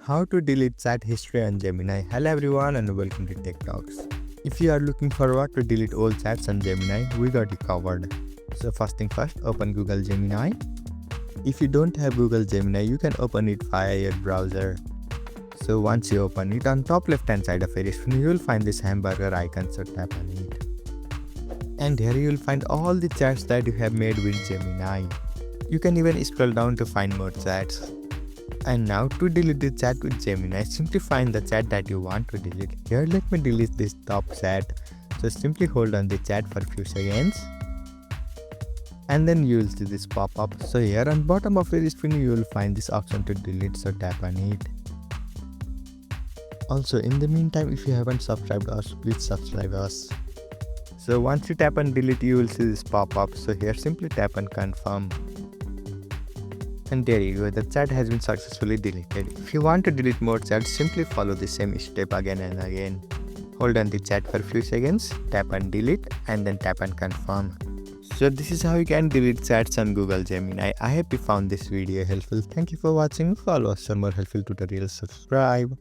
How to delete chat history on Gemini. Hello everyone and welcome to Tech Talks. If you are looking forward to delete old chats on Gemini, we got you covered. So first thing first, open Google Gemini. If you don't have Google Gemini, you can open it via your browser. So once you open it, on top left hand side of your screen, you will find this hamburger icon, so tap on it. And here you will find all the chats that you have made with Gemini. You can even scroll down to find more chats. And now to delete the chat with Gemini, simply find the chat that you want to delete. Here let me delete this top chat. So simply hold on the chat for a few seconds. And then you will see this pop up. So here on bottom of your screen you will find this option to delete, so tap on it. Also in the meantime, if you haven't subscribed us, please subscribe us. So once you tap on delete, you will see this pop up. So here simply tap on confirm. And there you go, the chat has been successfully deleted. If you want to delete more chats, simply follow the same step again and again. Hold on the chat for a few seconds, tap on delete and then tap on confirm. So this is how you can delete chats on Google Gemini. I hope you found this video helpful. Thank you for watching. Follow us for more helpful tutorials. Subscribe.